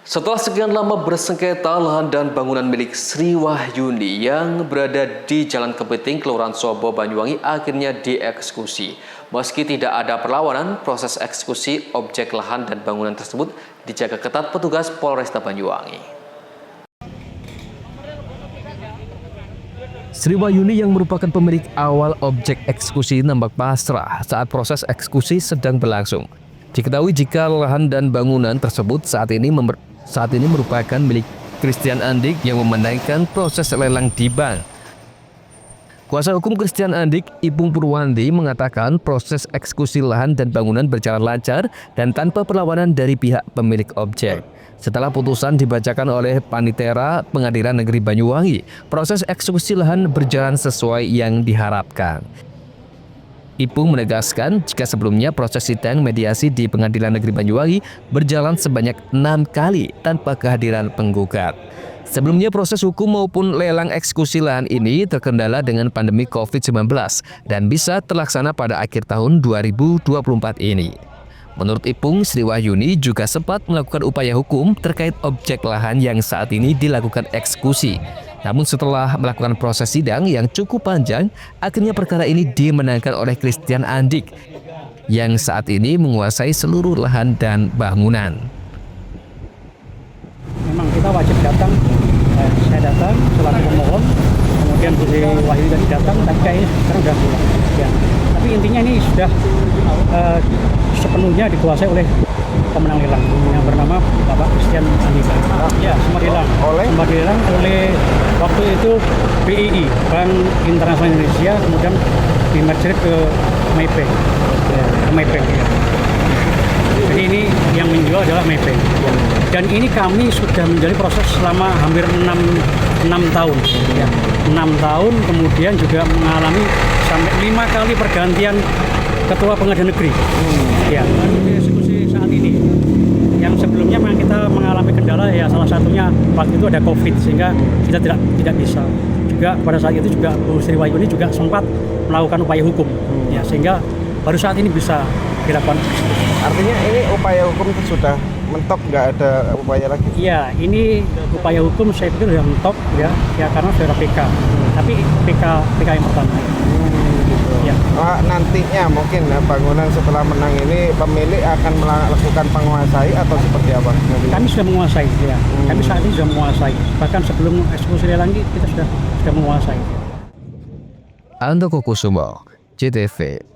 Setelah sekian lama bersengketa lahan dan bangunan milik Sri Wahyuni yang berada di Jalan Kepiting, Kelurahan Sobo, Banyuwangi akhirnya dieksekusi. Meski tidak ada perlawanan, proses eksekusi objek lahan dan bangunan tersebut dijaga ketat petugas Polresta Banyuwangi. Sri Wahyuni yang merupakan pemilik awal objek eksekusi nampak pasrah saat proses eksekusi sedang berlangsung. Diketahui jika lahan dan bangunan tersebut saat ini merupakan milik Christian Andik yang memenangkan proses lelang di bank. Kuasa hukum Christian Andik, Ipung Purwandi, mengatakan proses eksekusi lahan dan bangunan berjalan lancar dan tanpa perlawanan dari pihak pemilik objek. Setelah putusan dibacakan oleh Panitera Pengadilan Negeri Banyuwangi, proses eksekusi lahan berjalan sesuai yang diharapkan. Ipung menegaskan jika sebelumnya proses sidang mediasi di Pengadilan Negeri Banyuwangi berjalan sebanyak 6 kali tanpa kehadiran penggugat. Sebelumnya proses hukum maupun lelang eksekusi lahan ini terkendala dengan pandemi COVID-19 dan bisa terlaksana pada akhir tahun 2024 ini. Menurut Ipung, Sri Wahyuni juga sempat melakukan upaya hukum terkait objek lahan yang saat ini dilakukan eksekusi. Namun setelah melakukan proses sidang yang cukup panjang, akhirnya perkara ini dimenangkan oleh Christian Andik yang saat ini menguasai seluruh lahan dan bangunan. Memang kita wajib datang, saya datang selaku pemohon, kemudian Bu Sri Wahyuni tadi datang, tapi kayaknya sekarang sudah pulang. Ya. Tapi intinya ini sudah sepenuhnya dikuasai oleh pemenang lelang yang bernama Bapak Christian Andik. Ya, sempat dilelang oleh waktu itu BII, Bank Internasional Indonesia, kemudian dimerger ke Maybank. Ya, ke Maybank. Ya. Jadi ini yang menjual adalah Maybank. Ya. Dan ini kami sudah menjalani proses selama hampir 6 tahun. Ya. 6 tahun, kemudian juga mengalami sampai 5 kali pergantian Ketua Pengadilan Negeri. Ya, eksekusi saat ini. Yang sebelumnya memang kita mengalami kendala, ya salah satunya waktu itu ada COVID sehingga kita tidak bisa. Juga pada saat itu juga Bu Sri Wahyuni juga sempat melakukan upaya hukum. Ya, sehingga baru saat ini bisa dilakukan. Artinya ini upaya hukum itu sudah mentok, nggak ada upaya lagi? Iya, ini upaya hukum saya pikir sudah mentok ya karena sudah PK. Tapi PK yang pertama. Ya. Nantinya mungkin bangunan setelah menang ini pemilik akan melakukan penguasai atau seperti apa? Kami sudah menguasai, ya. Kami saat ini sudah menguasai. Bahkan sebelum eksekusi lelang kita sudah menguasai. Andoko Kusumo, JTV.